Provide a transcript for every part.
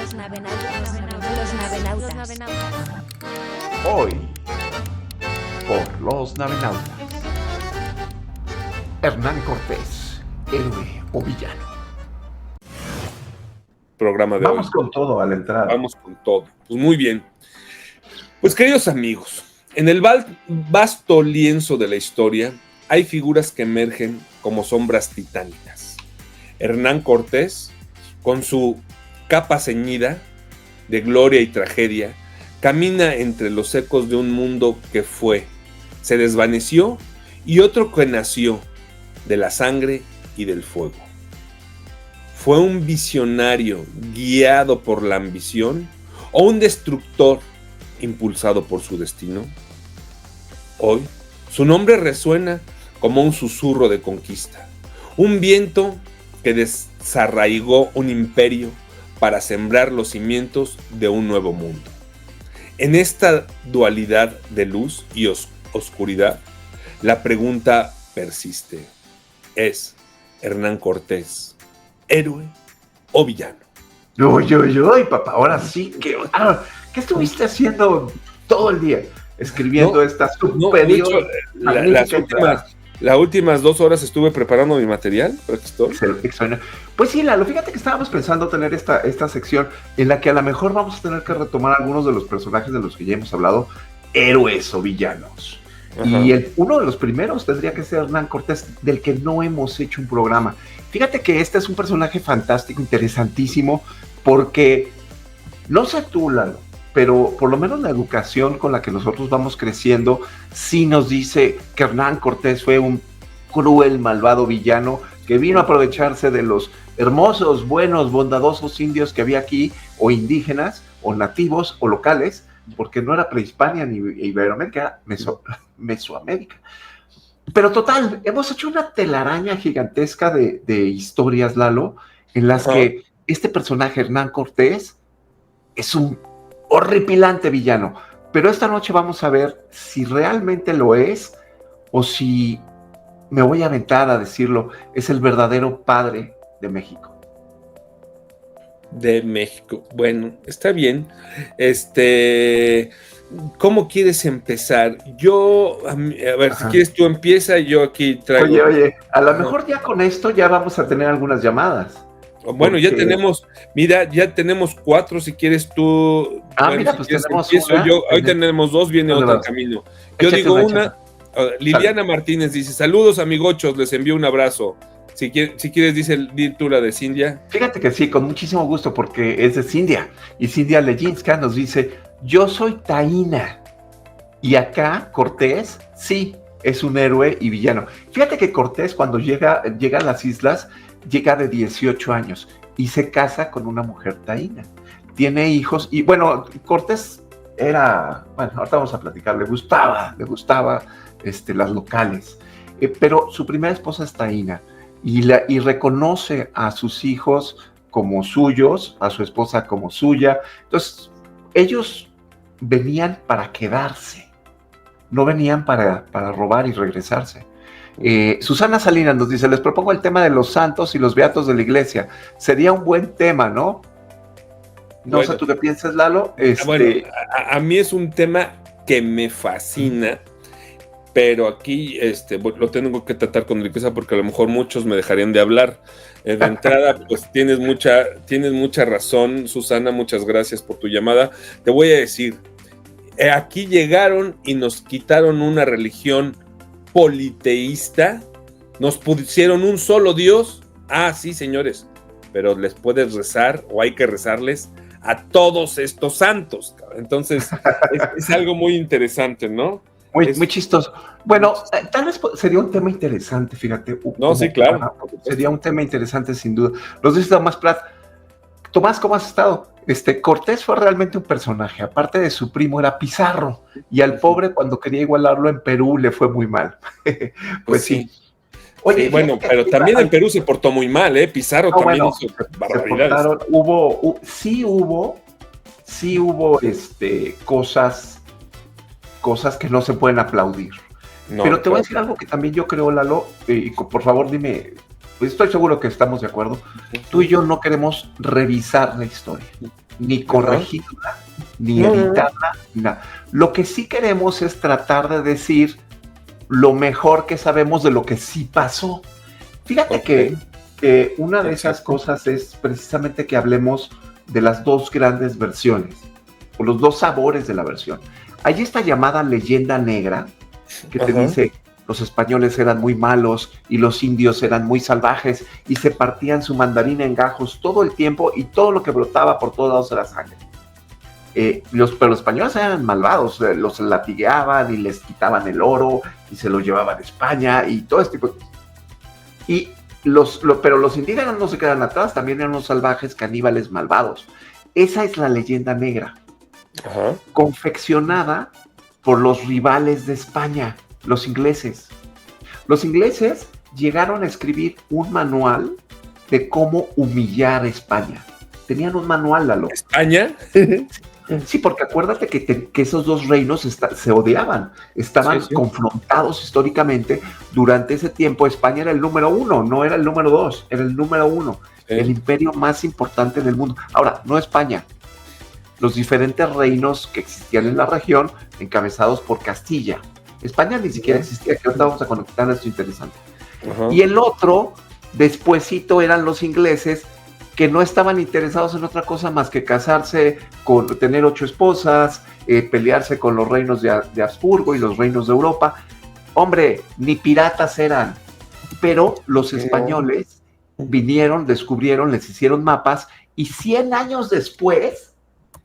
Los navenautas. Hoy, por los navenautas. Hernán Cortés, héroe o villano. Programa de Vamos hoy. con todo a la entrada. Vamos con todo. Pues muy bien. Pues queridos amigos, en el vasto lienzo de la historia hay figuras que emergen como sombras titánicas. Hernán Cortés, con su capa ceñida de gloria y tragedia, camina entre los ecos de un mundo que fue, se desvaneció, y otro que nació de la sangre y del fuego. ¿Fue un visionario guiado por la ambición o un destructor impulsado por su destino? Hoy, su nombre resuena como un susurro de conquista, un viento que desarraigó un imperio para sembrar los cimientos de un nuevo mundo. En esta dualidad de luz y oscuridad, la pregunta persiste. ¿Es Hernán Cortés héroe o villano? Uy, papá, ahora sí que... ¿qué estuviste haciendo todo el día? Escribiendo esta superior... Las últimas 2 horas estuve preparando mi material. Pues sí, Lalo, fíjate que estábamos pensando tener esta sección en la que a lo mejor vamos a tener que retomar algunos de los personajes de los que ya hemos hablado, héroes o villanos. Ajá. Y uno de los primeros tendría que ser Hernán Cortés, del que no hemos hecho un programa. Fíjate que este es un personaje fantástico, interesantísimo, porque no sé tú, Lalo, pero por lo menos la educación con la que nosotros vamos creciendo sí nos dice que Hernán Cortés fue un cruel, malvado villano que vino a aprovecharse de los hermosos, buenos, bondadosos indios que había aquí, o indígenas, o nativos, o locales, porque no era Prehispania ni Iberoamérica, era Mesoamérica. Pero total, hemos hecho una telaraña gigantesca de historias, Lalo, en las que este personaje, Hernán Cortés, es un horripilante villano. Pero esta noche vamos a ver si realmente lo es, o si, me voy a aventar a decirlo, es el verdadero padre de México. De México. Bueno, está bien. ¿Cómo quieres empezar? A ver, si quieres tú empieza, yo aquí traigo... Oye, a lo mejor ya con esto ya vamos a tener algunas llamadas. Bueno, ya tenemos 4, si quieres tú... Mira, pues tenemos una. Hoy tenemos 2, viene otro camino. Yo digo una. Liliana Martínez dice, saludos amigochos, les envío un abrazo. Si quieres, di tú la de Cindia. Fíjate que sí, con muchísimo gusto, porque es de Cindia. Y Cindia Lejinska nos dice, yo soy taína. Y acá Cortés, sí, es un héroe y villano. Fíjate que Cortés, cuando llega a las islas, llega de 18 años y se casa con una mujer taína. Tiene hijos y, bueno, Cortés ahorita vamos a platicar, le gustaba las locales. Pero su primera esposa es taína. Y reconoce a sus hijos como suyos, a su esposa como suya. Entonces, ellos venían para quedarse, no venían para robar y regresarse. Susana Salinas nos dice, les propongo el tema de los santos y los beatos de la iglesia. Sería un buen tema, ¿no? No sé tú qué piensas, Lalo. Bueno, a mí es un tema que me fascina. Pero aquí lo tengo que tratar con delicadeza porque a lo mejor muchos me dejarían de hablar. De entrada, pues tienes mucha razón, Susana, muchas gracias por tu llamada. Te voy a decir, aquí llegaron y nos quitaron una religión politeísta, nos pusieron un solo Dios. Sí, señores, pero les puedes rezar o hay que rezarles a todos estos santos. Entonces, es algo muy interesante, ¿no? Muy chistoso. Bueno, tal vez sería un tema interesante, fíjate. Sí, claro. Sería un tema interesante, sin duda. Nos dice Tomás Prat. Tomás, ¿cómo has estado? Cortés fue realmente un personaje. Aparte de su primo, era Pizarro. Y al pobre, cuando quería igualarlo en Perú, le fue muy mal. Pues sí. Oye, bueno, pero también en Perú se portó muy mal, ¿eh? Pizarro también hizo barbaridades. Sí hubo cosas que no se pueden aplaudir. Pero te voy a decir algo que también yo creo, Lalo, y por favor dime, pues estoy seguro que estamos de acuerdo. Tú y yo no queremos revisar la historia. ni corregirla, ni editarla, nada. Lo que sí queremos es tratar de decir lo mejor que sabemos de lo que sí pasó. Fíjate que una de esas cosas es precisamente que hablemos de las dos grandes versiones, o los dos sabores de la versión. Hay esta llamada leyenda negra, que te dice, los españoles eran muy malos y los indios eran muy salvajes y se partían su mandarina en gajos todo el tiempo y todo lo que brotaba por todos lados era sangre. Pero los españoles eran malvados, los latigueaban y les quitaban el oro y se lo llevaban a España y todo este tipo de cosas. Pero los indígenas no se quedan atrás, también eran los salvajes, caníbales, malvados. Esa es la leyenda negra, confeccionada por los rivales de España, los ingleses. Los ingleses llegaron a escribir un manual de cómo humillar a España. Tenían un manual, Lalo. ¿España? Sí, porque acuérdate que esos dos reinos se odiaban, estaban confrontados históricamente. Durante ese tiempo España era el número 1, no era el número 2, era el número 1, el imperio más importante del mundo. Ahora, no España, los diferentes reinos que existían en la región, encabezados por Castilla. España ni siquiera existía, que ahorita vamos a conectar esto interesante. Y el otro, despuesito, eran los ingleses, que no estaban interesados en otra cosa más que casarse, tener 8 esposas, pelearse con los reinos de Habsburgo y los reinos de Europa. Hombre, ni piratas eran, pero los españoles vinieron, descubrieron, les hicieron mapas, y 100 años después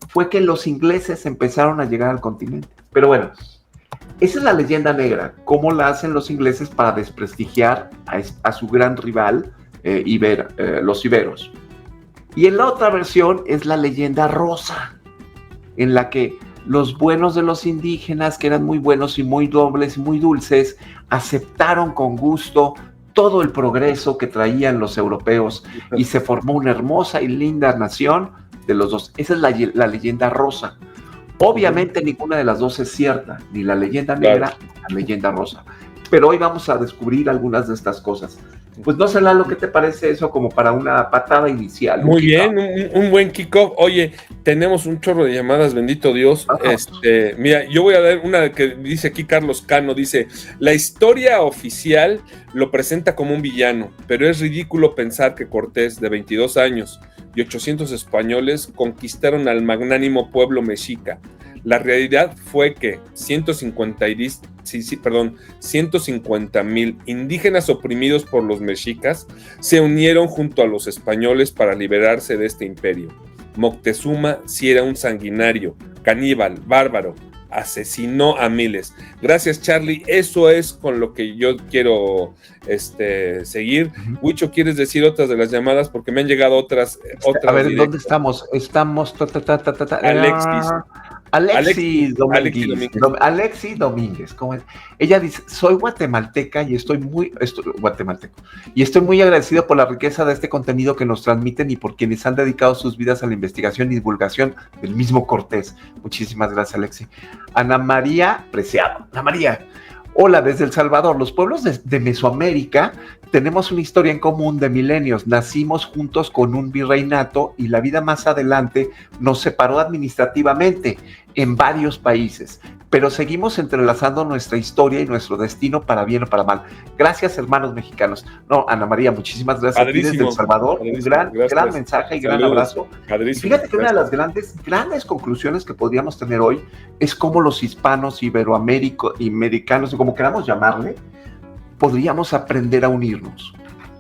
fue que los ingleses empezaron a llegar al continente. Pero bueno, esa es la leyenda negra, cómo la hacen los ingleses para desprestigiar a su gran rival, los iberos. Y en la otra versión es la leyenda rosa, en la que los buenos de los indígenas, que eran muy buenos y muy nobles y muy dulces, aceptaron con gusto todo el progreso que traían los europeos y se formó una hermosa y linda nación de los dos. Esa es la leyenda rosa. Obviamente ninguna de las dos es cierta, ni la leyenda negra ni la leyenda rosa. Pero hoy vamos a descubrir algunas de estas cosas. Pues no sé, Lalo, ¿qué te parece eso como para una patada inicial? Muy bien, un buen kickoff. Oye, tenemos un chorro de llamadas, bendito Dios. Mira, yo voy a dar una que dice aquí Carlos Cano, dice, la historia oficial lo presenta como un villano, pero es ridículo pensar que Cortés, de 22 años y 800 españoles, conquistaron al magnánimo pueblo mexica. La realidad fue que 150,000 indígenas oprimidos por los mexicas se unieron junto a los españoles para liberarse de este imperio. Moctezuma sí era un sanguinario, caníbal, bárbaro, asesinó a miles. Gracias, Charlie, eso es con lo que yo quiero seguir. Huicho, ¿quieres decir otras de las llamadas? Porque me han llegado otras a ver, directas. ¿dónde estamos? Estamos... Alexis Domínguez, ¿cómo es? Ella dice, soy guatemalteca y estoy muy agradecido por la riqueza de este contenido que nos transmiten y por quienes han dedicado sus vidas a la investigación y divulgación del mismo Cortés. Muchísimas gracias, Alexis. Ana María Preciado. Ana María, hola, desde El Salvador. Los pueblos de Mesoamérica tenemos una historia en común de milenios. Nacimos juntos con un virreinato y la vida más adelante nos separó administrativamente en varios países, pero seguimos entrelazando nuestra historia y nuestro destino para bien o para mal. Gracias, hermanos mexicanos. No, Ana María, muchísimas gracias. Padrísimo, aquí desde El Salvador. Un gran mensaje y gran abrazo. Padrísimo, fíjate que una de las grandes conclusiones que podríamos tener hoy es cómo los hispanos, iberoamericanos, como queramos llamarle, podríamos aprender a unirnos.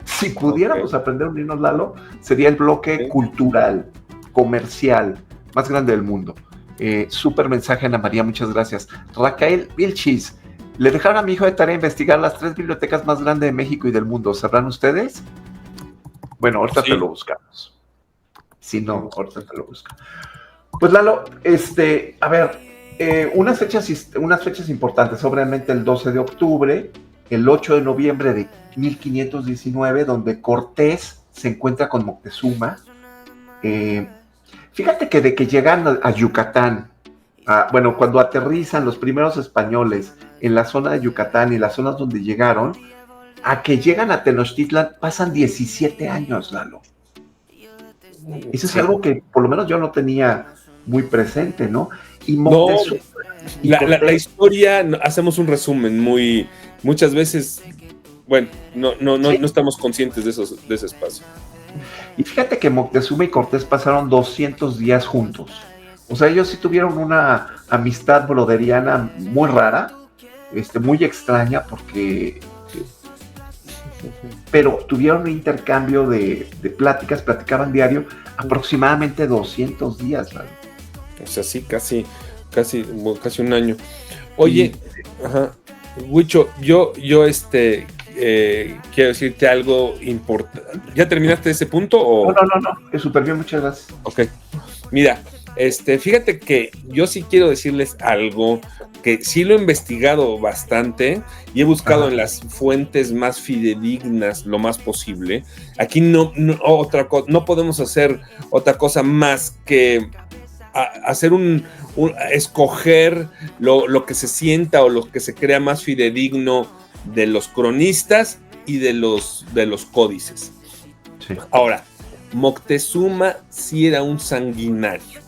Si pudiéramos aprender a unirnos, Lalo, sería el bloque cultural, comercial, más grande del mundo. Súper mensaje, Ana María, muchas gracias. Raquel Vilchis, le dejaron a mi hijo de tarea investigar las 3 bibliotecas más grandes de México y del mundo. ¿Sabrán ustedes? Bueno, ahorita te lo buscamos. Si no, ahorita te lo buscamos. Pues Lalo, a ver, unas fechas importantes, obviamente el 12 de octubre, el 8 de noviembre de 1519, donde Cortés se encuentra con Moctezuma. Fíjate que de que llegan a Yucatán, cuando aterrizan los primeros españoles en la zona de Yucatán y las zonas donde llegaron, a que llegan a Tenochtitlan pasan 17 años, Lalo. Eso es Sí. algo que por lo menos yo no tenía muy presente, ¿no? Y No, Moctezuma y la Cortés, historia, hacemos un resumen muchas veces, bueno, sí. no estamos conscientes de ese espacio. Y fíjate que Moctezuma y Cortés pasaron 200 días juntos. O sea, ellos sí tuvieron una amistad broderiana muy rara, muy extraña, pero tuvieron un intercambio de pláticas, platicaban diario aproximadamente 200 días, ¿vale? O sea, sí, casi un año. Oye, ajá, Huicho, yo quiero decirte algo importante. ¿Ya terminaste ese punto? O... No, es súper bien, muchas gracias. Ok, mira, fíjate que yo sí quiero decirles algo que sí lo he investigado bastante y he buscado en las fuentes más fidedignas lo más posible. Aquí no podemos hacer otra cosa más que hacer escoger lo que se sienta o lo que se crea más fidedigno de los cronistas y de los códices. Sí. Ahora, Moctezuma sí era un sanguinario.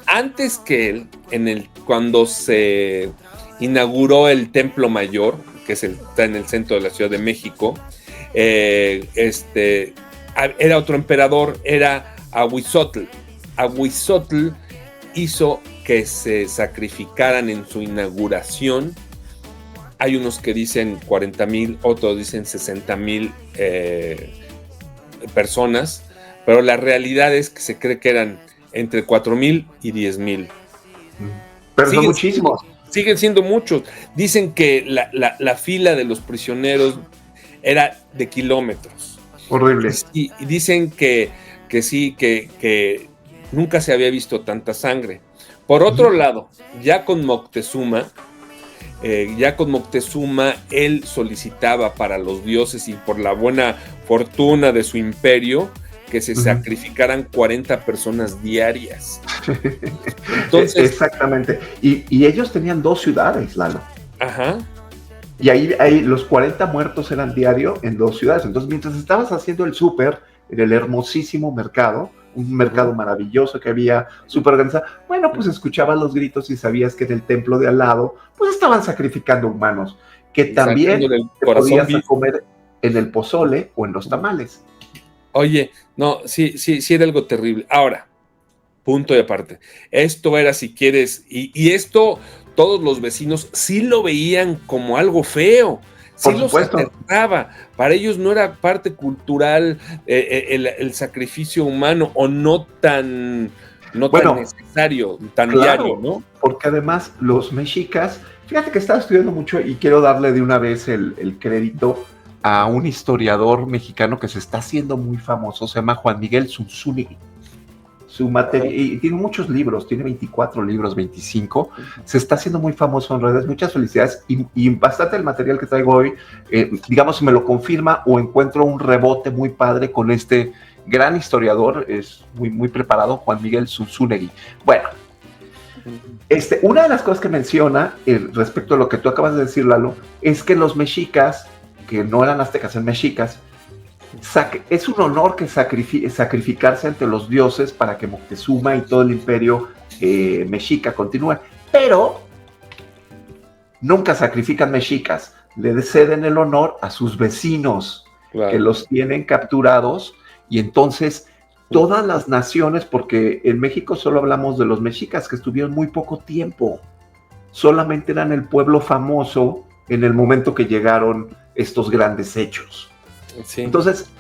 Antes que él, cuando se inauguró el Templo Mayor, que está en el centro de la Ciudad de México, era otro emperador, era Ahuizotl. Ahuizotl hizo que se sacrificaran en su inauguración. Hay unos que dicen 40,000, otros dicen 60,000 personas, pero la realidad es que se cree que eran entre 4,000 y 10,000. Pero son muchísimos. Siguen siendo muchos. Dicen que la fila de los prisioneros era de kilómetros. Horrible. Y dicen que sí, que nunca se había visto tanta sangre. Por otro lado, ya con Moctezuma, él solicitaba para los dioses y por la buena fortuna de su imperio que se sacrificaran 40 personas diarias. Entonces, exactamente. Y ellos tenían 2 ciudades, Lalo. Ajá. Y ahí los 40 muertos eran diario en 2 ciudades. Entonces, mientras estabas haciendo el súper en el hermosísimo mercado, un mercado maravilloso que había súper organizado, bueno, pues escuchabas los gritos y sabías que en el templo de al lado, pues estaban sacrificando humanos, que también te podías comer en el pozole o en los tamales. Oye, no, sí era algo terrible. Ahora, punto y aparte. Esto era, si quieres, y esto todos los vecinos sí lo veían como algo feo. Sí los aterraba. Para ellos no era parte cultural el sacrificio humano o no tan necesario, tan diario, ¿no? Porque además los mexicas, fíjate que estaba estudiando mucho y quiero darle de una vez el crédito a un historiador mexicano que se está haciendo muy famoso, se llama Juan Miguel Zunzúñiga. Y tiene muchos libros, tiene 24 libros, 25, se está haciendo muy famoso en redes, muchas felicidades, y bastante del material que traigo hoy, digamos, si me lo confirma o encuentro un rebote muy padre con este gran historiador, es muy preparado, Juan Miguel Zunzúñiga. Bueno, una de las cosas que menciona respecto a lo que tú acabas de decir, Lalo, es que los mexicas, que no eran aztecas, eran mexicas, es un honor que sacrificarse ante los dioses para que Moctezuma y todo el imperio mexica continúe, pero nunca sacrifican mexicas, le ceden el honor a sus vecinos, claro, que los tienen capturados, y entonces todas las naciones, porque en México solo hablamos de los mexicas que estuvieron muy poco tiempo, solamente eran el pueblo famoso en el momento que llegaron estos grandes hechos. Sí. Entonces,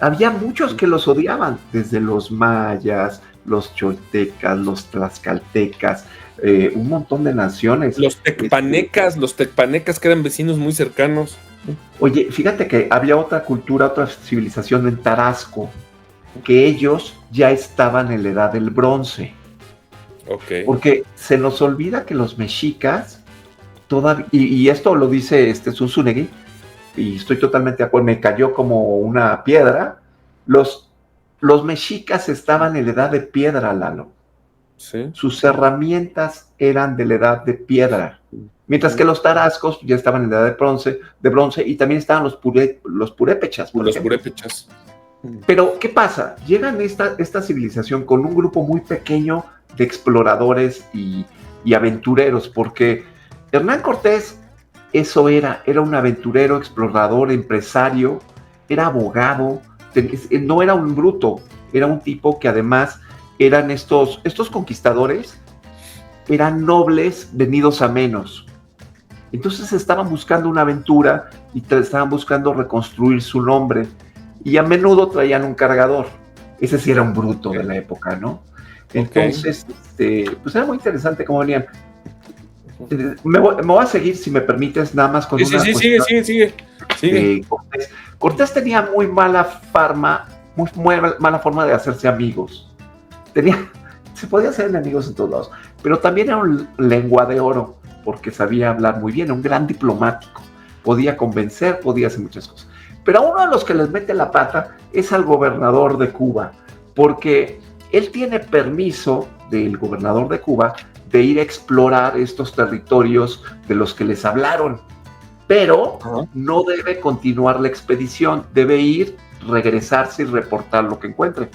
había muchos que los odiaban, desde los mayas, los choltecas, los tlaxcaltecas, un montón de naciones. Los tecpanecas que eran vecinos muy cercanos. Oye, fíjate que había otra cultura, otra civilización en Tarasco, que ellos ya estaban en la edad del bronce. Okay. Porque se nos olvida que los mexicas, todavía, y esto lo dice Zunzúñiga, y estoy totalmente de acuerdo, me cayó como una piedra, los mexicas estaban en la edad de piedra, Lalo. ¿Sí? Sus herramientas eran de la edad de piedra, mientras que los tarascos ya estaban en la edad de bronce, y también estaban los purépechas. Los purépechas. Pero, ¿qué pasa? Llegan esta civilización con un grupo muy pequeño de exploradores y aventureros, porque Hernán Cortés eso era un aventurero, explorador, empresario, era abogado, no era un bruto, era un tipo que además eran estos conquistadores, eran nobles venidos a menos. Entonces estaban buscando una aventura y estaban buscando reconstruir su nombre, y a menudo traían un cargador. Ese sí era un bruto de la época, ¿no? Entonces, pues era muy interesante cómo venían. Me voy a seguir, si me permites, nada más con una cuestión. Sigue. Cortés tenía muy mala forma de hacerse amigos. Se podía hacer enemigos en todos lados, pero también era un lengua de oro, porque sabía hablar muy bien, un gran diplomático. Podía convencer, podía hacer muchas cosas. Pero a uno de los que les mete la pata es al gobernador de Cuba, porque él tiene permiso del gobernador de Cuba de ir a explorar estos territorios de los que les hablaron, pero no debe continuar la expedición, debe ir, regresarse y reportar lo que encuentre,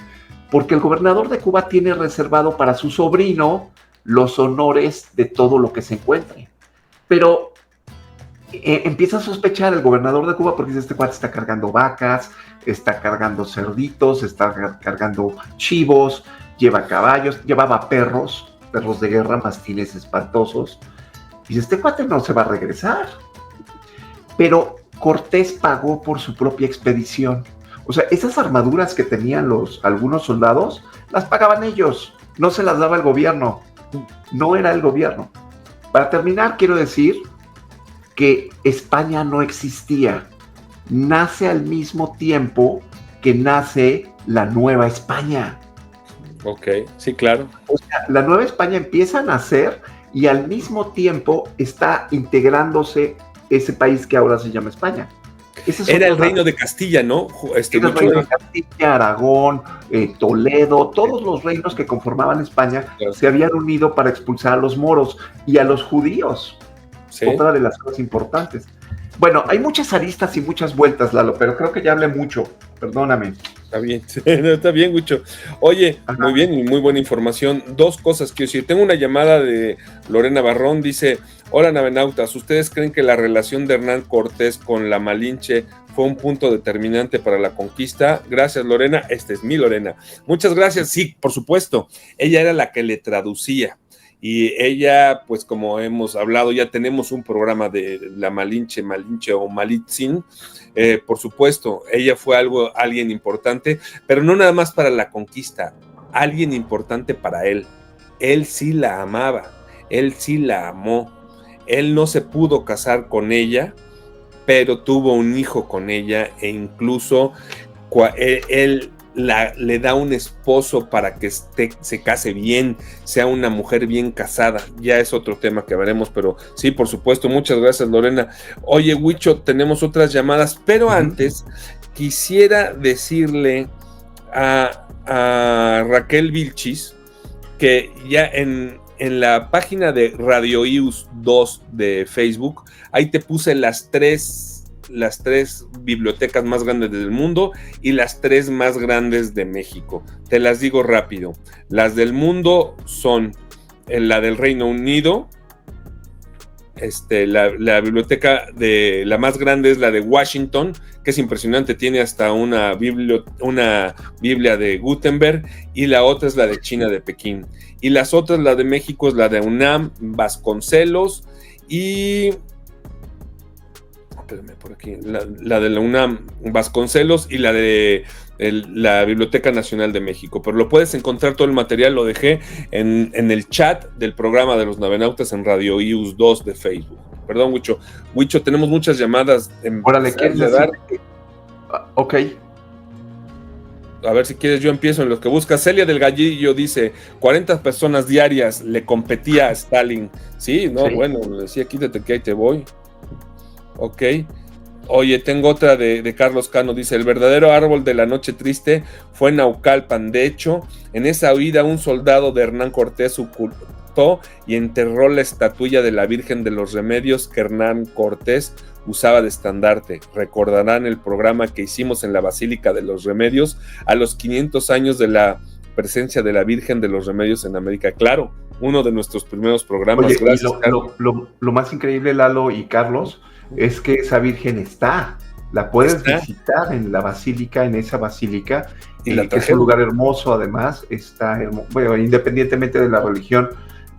porque el gobernador de Cuba tiene reservado para su sobrino los honores de todo lo que se encuentre. Pero empieza a sospechar el gobernador de Cuba, porque dice: este cuate está cargando vacas, está cargando cerditos, está cargando chivos, lleva caballos, llevaba perros de guerra, mastines espantosos. Y dice: este cuate no se va a regresar. Pero Cortés pagó por su propia expedición. O sea, esas armaduras que tenían algunos soldados, las pagaban ellos, no se las daba el gobierno, no era el gobierno. Para terminar, quiero decir que España no existía. Nace al mismo tiempo que nace la Nueva España. Ok, sí, claro. O sea, la Nueva España empieza a nacer y al mismo tiempo está integrándose ese país que ahora se llama España. Era el reino de Castilla, ¿no? Era el reino de Castilla, Aragón, Toledo, todos los reinos que conformaban España, claro, se habían unido para expulsar a los moros y a los judíos. ¿Sí? Otra de las cosas importantes. Bueno, hay muchas aristas y muchas vueltas, Lalo, pero creo que ya hablé mucho, perdóname. Está bien, Huicho. Oye, muy bien y muy buena información. Dos cosas quiero decir. Tengo una llamada de Lorena Barrón, dice: hola, navenautas, ¿ustedes creen que la relación de Hernán Cortés con la Malinche fue un punto determinante para la conquista? Gracias, Lorena. Esta es mi Lorena. Muchas gracias. Sí, por supuesto. Ella era la que le traducía. Y ella, pues como hemos hablado, ya tenemos un programa de la Malinche o Malitzin. Por supuesto, ella fue alguien importante, pero no nada más para la conquista, alguien importante para él. Él sí la amaba, él sí la amó. Él no se pudo casar con ella, pero tuvo un hijo con ella, e incluso él le da un esposo para que se case bien, sea una mujer bien casada. Ya es otro tema que veremos, pero sí, por supuesto. Muchas gracias, Lorena. Oye, Huicho, tenemos otras llamadas, pero antes quisiera decirle a Raquel Vilchis que ya en la página de Radio IUS 2 de Facebook, ahí te puse las tres bibliotecas más grandes del mundo y las 3 más grandes de México. Te las digo rápido. Las del mundo son la del Reino Unido, la biblioteca la más grande es la de Washington, que es impresionante, tiene hasta una Biblia de Gutenberg, y la otra es la de China, de Pekín. Y las otras, la de México, es la de UNAM, Vasconcelos, y por aquí, la de la UNAM, Vasconcelos, y la de la Biblioteca Nacional de México. Pero lo puedes encontrar, todo el material lo dejé en el chat del programa de los Navenautas en Radio IUS 2 de Facebook. Perdón, Huicho, tenemos muchas llamadas. Órale, ¿quieres dar? Ok. A ver si quieres, yo empiezo en los que buscas. Celia del Gallillo dice: 40 personas diarias le competía a Stalin. Sí, no, sí. Bueno, le decía: quítate que ahí te voy. Ok. Oye, tengo otra de Carlos Cano, dice: el verdadero árbol de la noche triste fue Naucalpan. De hecho, en esa huida un soldado de Hernán Cortés ocultó y enterró la estatuilla de la Virgen de los Remedios que Hernán Cortés usaba de estandarte. Recordarán el programa que hicimos en la Basílica de los Remedios a los 500 años de la presencia de la Virgen de los Remedios en América. Claro, uno de nuestros primeros programas. Oye, gracias, lo más increíble, Lalo y Carlos, es que esa Virgen está. La puedes visitar en la basílica, en esa basílica, que es un lugar hermoso, además, bueno, independientemente de la religión,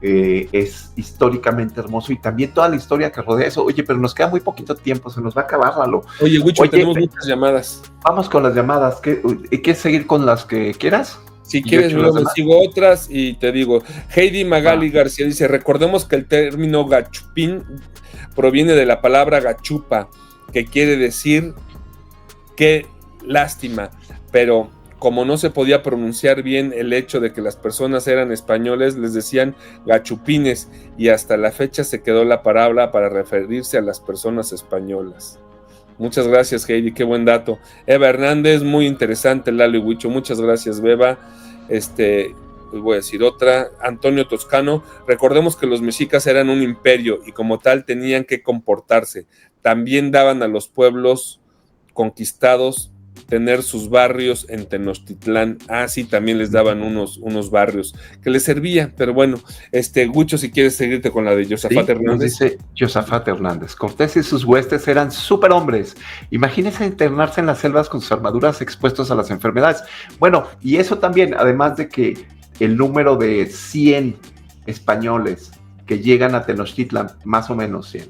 es históricamente hermoso, y también toda la historia que rodea eso. Oye, pero nos queda muy poquito tiempo, se nos va a acabar, Lalo. Oye, Wicho, tenemos muchas llamadas. Vamos con las llamadas. ¿Quieres seguir con las que quieras? Si quieres, luego sigo otras y te digo. Heidi Magali García dice, recordemos que el término gachupín proviene de la palabra gachupa, que quiere decir qué lástima, pero como no se podía pronunciar bien el hecho de que las personas eran españoles, les decían gachupines, y hasta la fecha se quedó la palabra para referirse a las personas españolas. Muchas gracias, Heidi, qué buen dato. Eva Hernández, muy interesante, Lalo y Wicho, muchas gracias, Beba. Voy a decir otra. Antonio Toscano, recordemos que los mexicas eran un imperio y como tal tenían que comportarse. También daban a los pueblos conquistados tener sus barrios en Tenochtitlán. Sí, también les daban unos barrios que les servía, pero bueno, Gucho, si quieres seguirte con la de Josafat Hernández. Dice Josafat Hernández, Cortés y sus huestes eran superhombres. Imagínense internarse en las selvas con sus armaduras expuestos a las enfermedades. Bueno, y eso también, además de que el número de 100 españoles que llegan a Tenochtitlan, más o menos 100,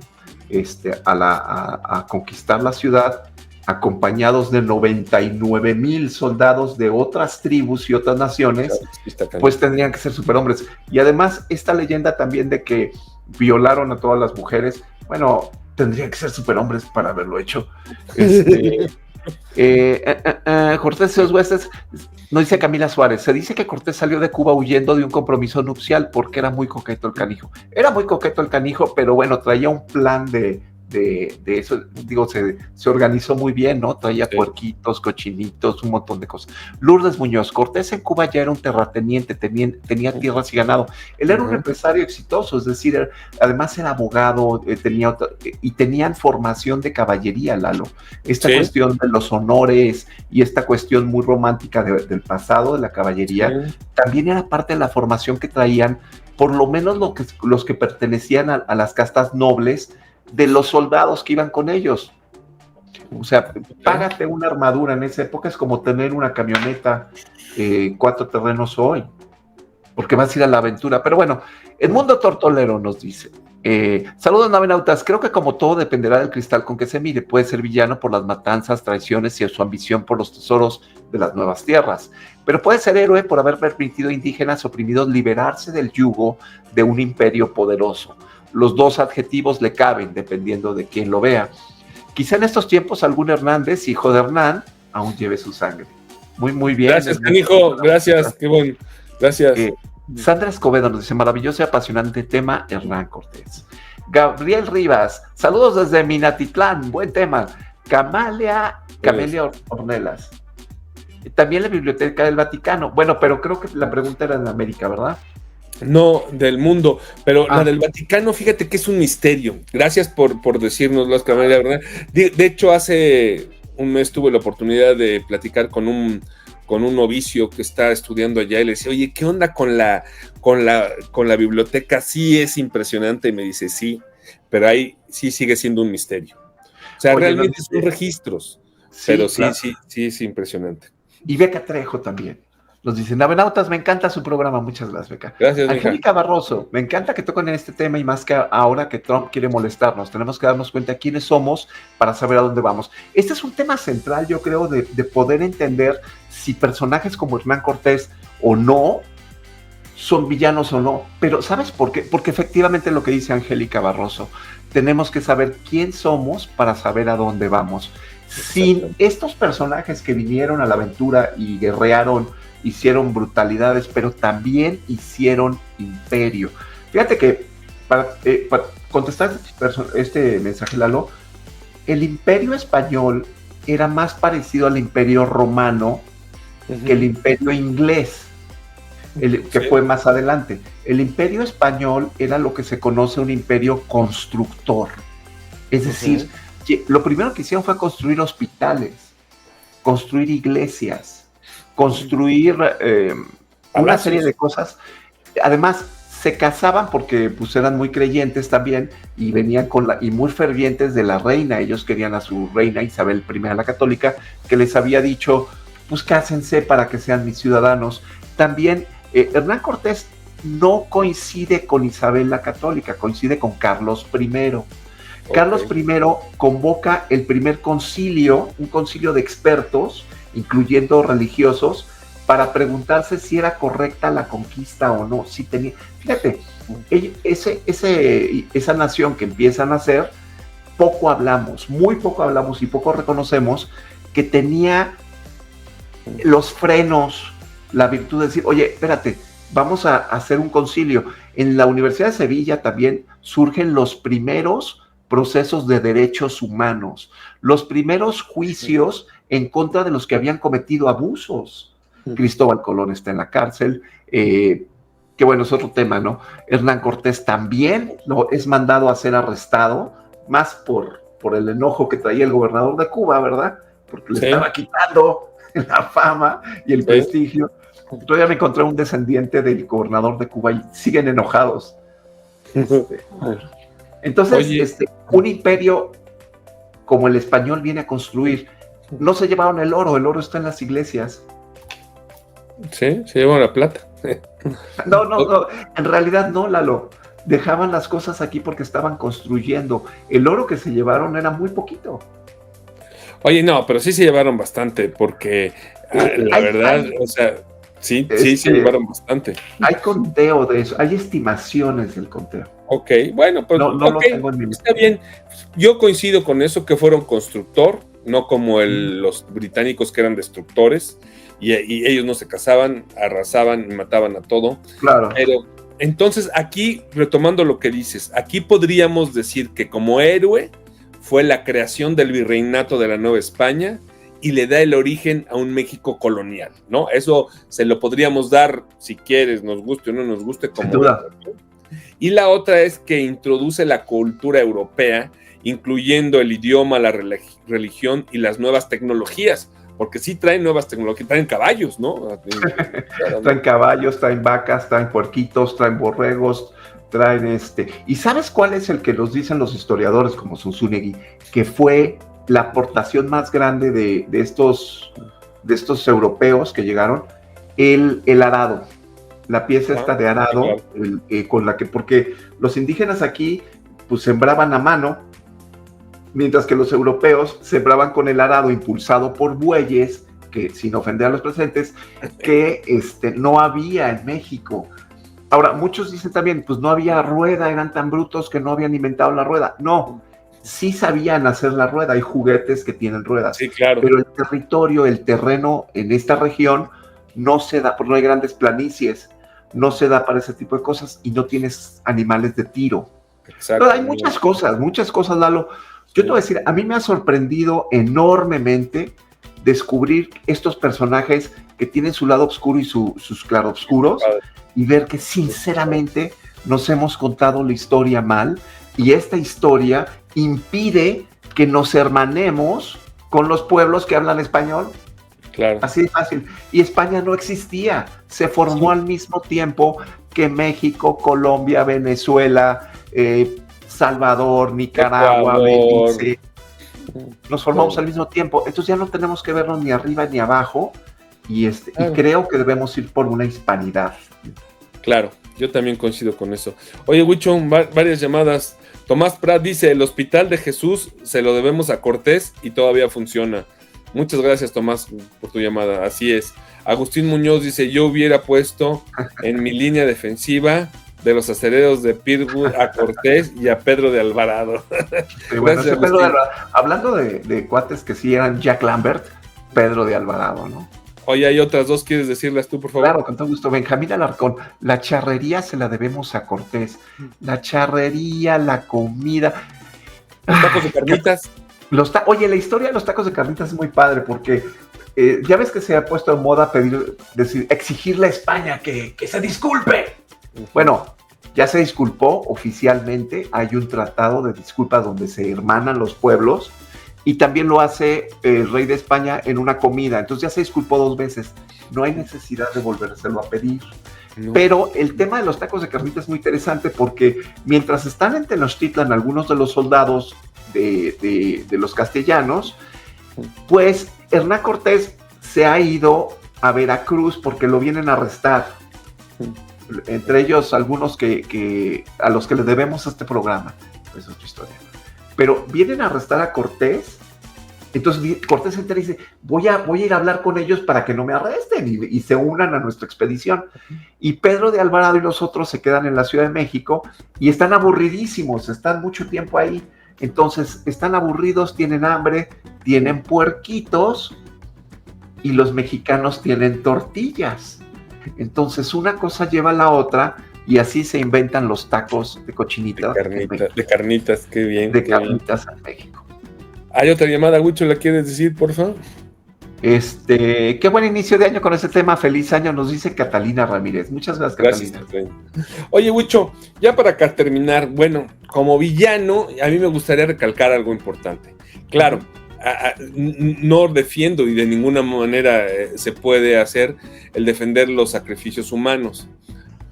a conquistar la ciudad, acompañados de 99,000 soldados de otras tribus y otras naciones, pues tendrían que ser superhombres. Y además, esta leyenda también de que violaron a todas las mujeres, bueno, tendrían que ser superhombres para haberlo hecho. Cortés y los huestes, nos dice Camila Suárez, se dice que Cortés salió de Cuba huyendo de un compromiso nupcial porque era muy coqueto el canijo. Era muy coqueto el canijo, pero bueno, traía un plan de eso, digo, se organizó muy bien, ¿no? Traía puerquitos, cochinitos, un montón de cosas. Lourdes Muñoz, Cortés en Cuba ya era un terrateniente, tenía tierras y ganado. Él era un empresario exitoso, es decir, además era abogado, tenían formación de caballería, Lalo. Esta cuestión de los honores y esta cuestión muy romántica del pasado de la caballería, también era parte de la formación que traían, por lo menos los que pertenecían a las castas nobles, de los soldados que iban con ellos. O sea, págate una armadura en esa época es como tener una camioneta 4 terrenos hoy, porque vas a ir a la aventura. Pero bueno, el mundo tortolero nos dice, saludos navenautas, creo que como todo dependerá del cristal con que se mire, puede ser villano por las matanzas, traiciones y su ambición por los tesoros de las nuevas tierras, pero puede ser héroe por haber permitido a indígenas oprimidos liberarse del yugo de un imperio poderoso. Los dos adjetivos le caben, dependiendo de quién lo vea. Quizá en estos tiempos algún Hernández, hijo de Hernán, aún lleve su sangre. Muy, muy bien. Gracias, canijo. Gracias, qué bueno. Gracias. Sandra Escobedo nos dice, maravilloso y apasionante tema, Hernán Cortés. Gabriel Rivas, saludos desde Minatitlán, buen tema. Camelia Ornelas. También la Biblioteca del Vaticano. Bueno, pero creo que la pregunta era en América, ¿verdad? No, del mundo, pero la del Vaticano, fíjate que es un misterio. Gracias por decirnoslo, Camelia, ¿verdad? De hecho, hace un mes tuve la oportunidad de platicar con un novicio que está estudiando allá y le decía, oye, ¿qué onda con la biblioteca? Sí es impresionante, y me dice, sí, pero ahí sí sigue siendo un misterio. O sea, realmente son registros, pero sí, claro. sí es impresionante. Y Beca Trejo también. Nos dicen, Navenautas, me encanta su programa. Muchas gracias, Beca. Gracias, Angélica Barroso, me encanta que toquen en este tema y más que ahora que Trump quiere molestarnos. Tenemos que darnos cuenta de quiénes somos para saber a dónde vamos. Este es un tema central, yo creo, de poder entender si personajes como Hernán Cortés o no son villanos o no. Pero ¿sabes por qué? Porque efectivamente lo que dice Angélica Barroso, tenemos que saber quién somos para saber a dónde vamos. Sin estos personajes que vinieron a la aventura y guerrearon, hicieron brutalidades, pero también hicieron imperio. Fíjate que para contestar este mensaje, Lalo, el imperio español era más parecido al imperio romano que el imperio inglés, que fue más adelante. El imperio español era lo que se conoce un imperio constructor, es decir, lo primero que hicieron fue construir hospitales, construir iglesias, construir una serie de cosas. Además, se casaban porque pues eran muy creyentes también y venían y muy fervientes de la reina. Ellos querían a su reina Isabel I la Católica, que les había dicho, pues cásense para que sean mis ciudadanos. También Hernán Cortés no coincide con Isabel la Católica, coincide con Carlos I. Okay. Carlos I convoca el primer concilio, un concilio de expertos, incluyendo religiosos, para preguntarse si era correcta la conquista o no. Si tenía, fíjate, esa nación que empieza a nacer, muy poco hablamos y poco reconocemos que tenía los frenos, la virtud de decir, oye, espérate, vamos a hacer un concilio. En la Universidad de Sevilla también surgen los primeros procesos de derechos humanos, los primeros juicios en contra de los que habían cometido abusos. Cristóbal Colón está en la cárcel, que bueno, es otro tema, ¿no? Hernán Cortés también es mandado a ser arrestado, más por el enojo que traía el gobernador de Cuba, ¿verdad? Porque le estaba quitando la fama y el prestigio. Todavía me encontré un descendiente del gobernador de Cuba y siguen enojados. Entonces, un imperio como el español viene a construir. No se llevaron el oro está en las iglesias. Sí, se llevan la plata. No, en realidad no, Lalo. Dejaban las cosas aquí porque estaban construyendo. El oro que se llevaron era muy poquito. Oye, no, pero sí se llevaron bastante, porque la verdad, o sea, sí se llevaron bastante. Hay conteo de eso, hay estimaciones del conteo. Ok, bueno, pues no lo tengo en mi mente. Está bien. Yo coincido con eso, que fueron constructor, no como los británicos que eran destructores. Y ellos no se casaban, arrasaban y mataban a todo. Claro. Pero entonces aquí, retomando lo que dices, aquí podríamos decir que como héroe fue la creación del virreinato de la Nueva España y le da el origen a un México colonial, ¿no? Eso se lo podríamos dar, si quieres, nos guste o no nos guste, como sin duda. Y la otra es que introduce la cultura europea, incluyendo el idioma, la religión y las nuevas tecnologías. Porque sí traen nuevas tecnologías, traen caballos, ¿no? Traen caballos, traen vacas, traen puerquitos, traen borregos, traen ¿Y sabes cuál es el que nos dicen los historiadores, como Zunzunegui, que fue la aportación más grande de estos europeos que llegaron? El arado, la pieza esta de arado, con la que, porque los indígenas aquí, pues sembraban a mano, mientras que los europeos sembraban con el arado impulsado por bueyes, que sin ofender a los presentes, que no había en México. Ahora, muchos dicen también, pues no había rueda, eran tan brutos que no habían inventado la rueda. No, sí sabían hacer la rueda, hay juguetes que tienen ruedas. Sí, claro. Pero el territorio, el terreno en esta región no se da, porque no hay grandes planicies, no se da para ese tipo de cosas y no tienes animales de tiro. Exacto. Pero hay muchas cosas, Lalo. Yo te voy a decir, a mí me ha sorprendido enormemente descubrir estos personajes que tienen su lado oscuro y sus claroscuros, y ver que sinceramente nos hemos contado la historia mal, y esta historia impide que nos hermanemos con los pueblos que hablan español. Claro. Así de fácil. Y España no existía, se formó al mismo tiempo que México, Colombia, Venezuela, Salvador, Nicaragua, Belice. Nos formamos al mismo tiempo, entonces ya no tenemos que vernos ni arriba ni abajo, y creo que debemos ir por una hispanidad. Claro, yo también coincido con eso. Oye, Huicho, varias llamadas. Tomás Prat dice, el Hospital de Jesús se lo debemos a Cortés y todavía funciona. Muchas gracias, Tomás, por tu llamada. Así es. Agustín Muñoz dice, yo hubiera puesto en mi línea defensiva de los acereros de Pittsburgh a Cortés y a Pedro de Alvarado. Sí, bueno, Pedro de Alvarado, hablando de cuates que sí eran Jack Lambert, Pedro de Alvarado, ¿no? Oye, hay otras dos, ¿quieres decirlas tú, por favor? Claro, con todo gusto. Benjamín Alarcón, la charrería se la debemos a Cortés. La charrería, la comida. Los tacos de carnitas. Oye, la historia de los tacos de carnitas es muy padre porque ya ves que se ha puesto en moda exigirle a España que se disculpe. Bueno, Ya se disculpó oficialmente, hay un tratado de disculpas donde se hermanan los pueblos, y también lo hace el rey de España en una comida. Entonces ya se disculpó 2 veces. No hay necesidad de volvérselo a pedir. No. Pero el tema de los tacos de carnita es muy interesante porque mientras están en Tenochtitlan algunos de los soldados de los castellanos, pues Hernán Cortés se ha ido a Veracruz porque lo vienen a arrestar. Entre ellos algunos a los que le debemos este programa. Esa es otra historia. Pero vienen a arrestar a Cortés. Entonces Cortés se entera y dice, voy a ir a hablar con ellos para que no me arresten y se unan a nuestra expedición. Y Pedro de Alvarado y los otros se quedan en la Ciudad de México y están aburridísimos, están mucho tiempo ahí. Entonces están aburridos, tienen hambre, tienen puerquitos y los mexicanos tienen tortillas. Entonces una cosa lleva a la otra y así se inventan los tacos de cochinita. De carnitas, qué bien. De carnitas en México. ¿Hay otra llamada, Huicho? ¿La quieres decir, por favor? Qué buen inicio de año con ese tema. Feliz año, nos dice Catalina Ramírez. Muchas gracias, Catalina. Oye, Huicho, ya para acá terminar, bueno, como villano, a mí me gustaría recalcar algo importante. Claro, no defiendo y de ninguna manera se puede hacer el defender los sacrificios humanos,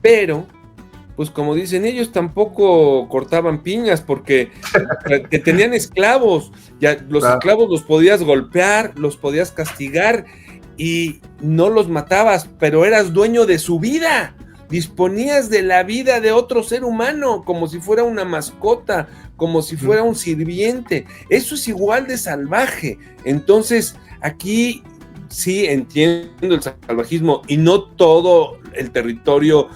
pero pues como dicen, ellos tampoco cortaban piñas porque que tenían esclavos, ya los esclavos los podías golpear, los podías castigar y no los matabas, pero eras dueño de su vida, disponías de la vida de otro ser humano, como si fuera una mascota, como si fuera un sirviente. Eso es igual de salvaje. Entonces, aquí sí entiendo el salvajismo y no todo el territorio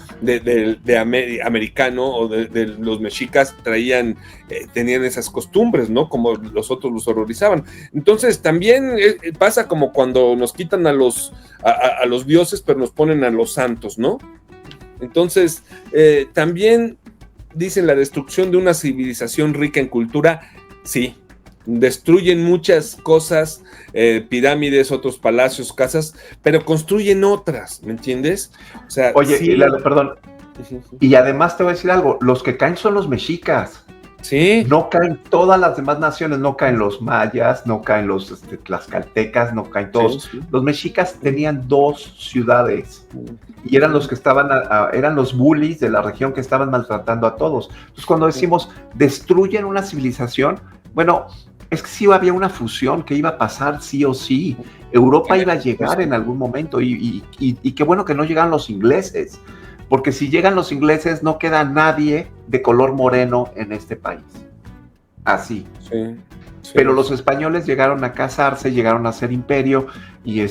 americano o de los mexicas tenían esas costumbres, ¿no? Como los otros los horrorizaban. Entonces también pasa como cuando nos quitan a los dioses, pero nos ponen a los santos, ¿no? Entonces también dicen la destrucción de una civilización rica en cultura, sí. Destruyen muchas cosas, pirámides, otros palacios, casas, pero construyen otras, ¿me entiendes? O sea, oye, sí. Perdón, y además te voy a decir algo, los que caen son los mexicas. Sí. No caen todas las demás naciones, no caen los mayas, no caen los tlaxcaltecas, no caen todos. Sí. Los mexicas tenían 2 ciudades y eran los que estaban, eran los bullies de la región que estaban maltratando a todos. Entonces cuando decimos destruyen una civilización, bueno, es que sí había una fusión que iba a pasar sí o sí. Europa iba a llegar en algún momento y qué bueno que no llegaron los ingleses, porque si llegan los ingleses no queda nadie de color moreno en este país. Así. Sí. Pero los españoles llegaron a casarse, llegaron a ser imperio y ya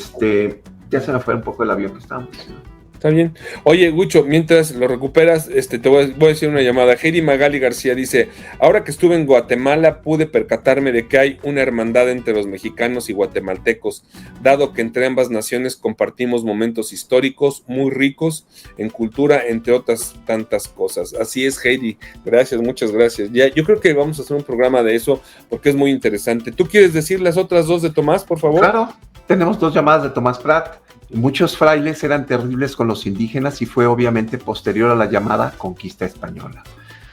se me fue un poco el avión que estábamos haciendo. Está bien. Oye, Huicho, mientras lo recuperas, te voy a decir una llamada. Heidi Magali García dice, ahora que estuve en Guatemala pude percatarme de que hay una hermandad entre los mexicanos y guatemaltecos, dado que entre ambas naciones compartimos momentos históricos muy ricos en cultura, entre otras tantas cosas. Así es, Heidi. Gracias, muchas gracias. Ya, yo creo que vamos a hacer un programa de eso porque es muy interesante. ¿Tú quieres decir las otras 2 de Tomás, por favor? Claro, tenemos 2 llamadas de Tomás Prat. Muchos frailes eran terribles con los indígenas y fue obviamente posterior a la llamada conquista española.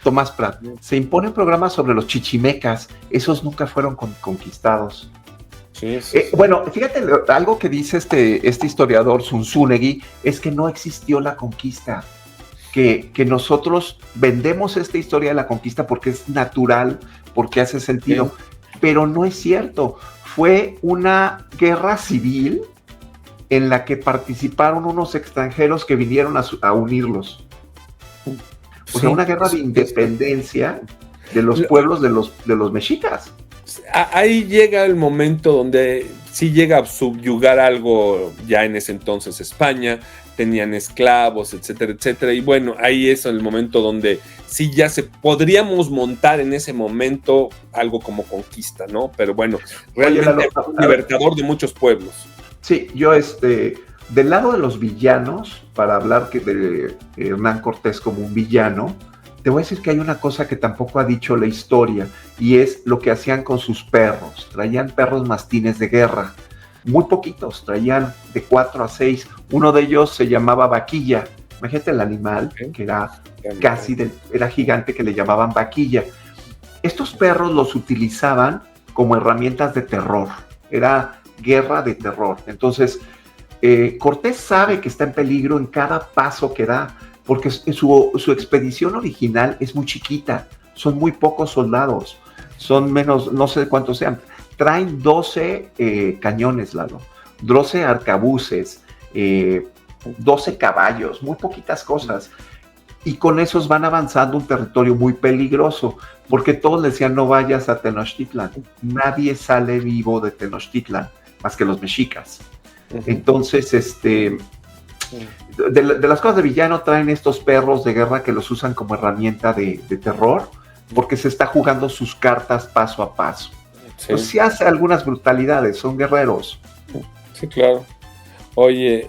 Tomás Prat, se impone un programa sobre los chichimecas, esos nunca fueron conquistados. Sí. Bueno, fíjate, algo que dice este historiador Zunzunegui es que no existió la conquista, que nosotros vendemos esta historia de la conquista porque es natural, porque hace sentido, pero no es cierto. Fue una guerra civil en la que participaron unos extranjeros que vinieron a unirlos. O sea, una guerra de independencia de los pueblos de los mexicas. Ahí llega el momento donde sí llega a subyugar algo ya en ese entonces España, tenían esclavos, etcétera, etcétera, y bueno, ahí es el momento donde sí ya podríamos montar en ese momento algo como conquista, ¿no? Pero bueno, realmente fue un libertador de muchos pueblos. Sí, yo del lado de los villanos, para hablar de Hernán Cortés como un villano, te voy a decir que hay una cosa que tampoco ha dicho la historia, y es lo que hacían con sus perros. Traían perros mastines de guerra, muy poquitos, traían de 4 a 6. Uno de ellos se llamaba Vaquilla, Imagínate el animal, Ok. que era era gigante, que le llamaban vaquilla. Estos perros los utilizaban como herramientas de terror. Era guerra de terror. Entonces, Cortés sabe que está en peligro en cada paso que da, porque su expedición original es muy chiquita. Son muy pocos soldados. Son menos, no sé cuántos sean. Traen 12 cañones, Lalo. 12 arcabuces, 12 caballos, muy poquitas cosas. Y con esos van avanzando un territorio muy peligroso, porque todos decían no vayas a Tenochtitlan. Nadie sale vivo de Tenochtitlan, más que los mexicas. Entonces, de las cosas de villano traen estos perros de guerra que los usan como herramienta de terror, porque se está jugando sus cartas paso a paso. Sí. Pues sí hace algunas brutalidades, son guerreros. Sí, claro. Oye,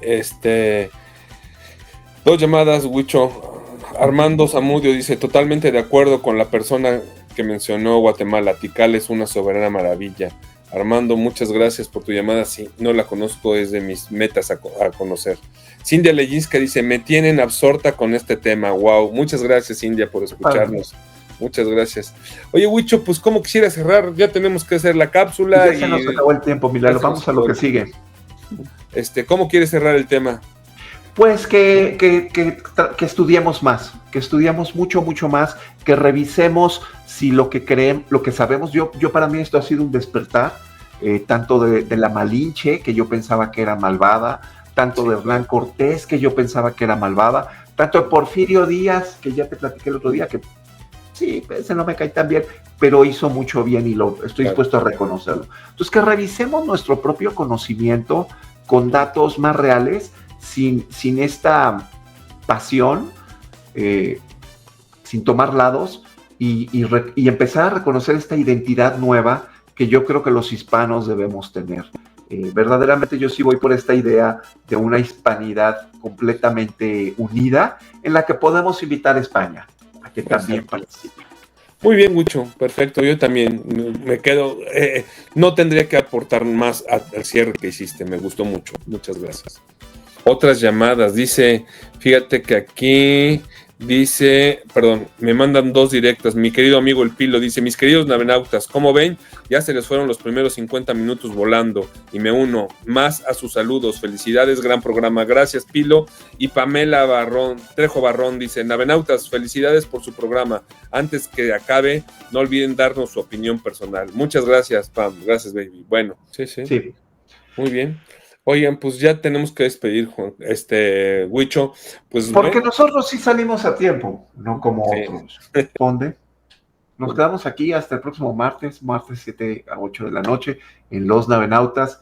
2 llamadas, Huicho. Armando Zamudio dice, totalmente de acuerdo con la persona que mencionó Guatemala. Tikal es una soberana maravilla. Armando, muchas gracias por tu llamada. Sí, no la conozco, es de mis metas a conocer. Cindia Leyinska dice, me tienen absorta con este tema. Wow, muchas gracias, Cindia, por escucharnos. Muchas gracias. Oye, Huicho, pues como quisiera cerrar, ya tenemos que hacer la cápsula. Ya se nos acabó el tiempo, Milano. Vamos a lo que sigue. ¿Cómo quieres cerrar el tema? Pues que estudiemos más, que estudiemos mucho más, que revisemos si lo que creemos, lo que sabemos. Yo para mí esto ha sido un despertar, tanto de la Malinche, que yo pensaba que era malvada, tanto de Hernán Cortés, que yo pensaba que era malvada, tanto de Porfirio Díaz, que ya te platiqué el otro día, que sí, ese no me cae tan bien, pero hizo mucho bien y lo estoy dispuesto a reconocerlo. Entonces, que revisemos nuestro propio conocimiento con datos más reales, sin esta pasión, sin tomar lados y empezar a reconocer esta identidad nueva que yo creo que los hispanos debemos tener. Verdaderamente yo sí voy por esta idea de una hispanidad completamente unida en la que podemos invitar a España a que también participe. Muy bien, Huicho, perfecto. Yo también me quedo, no tendría que aportar más al cierre que hiciste, me gustó mucho. Muchas gracias. Otras llamadas, dice, fíjate que aquí dice, perdón, me mandan 2 directas, mi querido amigo El Pilo dice, mis queridos navenautas, ¿cómo ven? Ya se les fueron los primeros 50 minutos volando y me uno más a sus saludos, felicidades, gran programa, gracias Pilo. Y Pamela Trejo Barrón dice, navenautas, felicidades por su programa, antes que acabe, no olviden darnos su opinión personal. Muchas gracias, Pam, gracias baby. Bueno, sí. Muy bien. Oigan, pues ya tenemos que despedir, Juan, Huicho. Pues, porque nosotros sí salimos a tiempo, no como otros. ¿Dónde? Nos quedamos aquí hasta el próximo martes 7 a 8 de la noche, en Los Navenautas.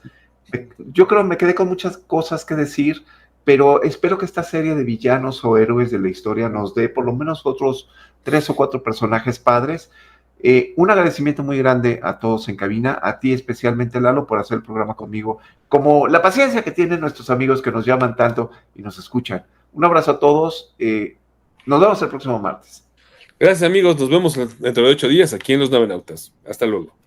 Yo creo que me quedé con muchas cosas que decir, pero espero que esta serie de villanos o héroes de la historia nos dé por lo menos otros 3 o 4 personajes padres. Un agradecimiento muy grande a todos en cabina, a ti especialmente, Lalo, por hacer el programa conmigo, como la paciencia que tienen nuestros amigos que nos llaman tanto y nos escuchan. Un abrazo a todos, nos vemos el próximo martes. Gracias amigos, nos vemos dentro de 8 días aquí en Los Navenautas. Hasta luego.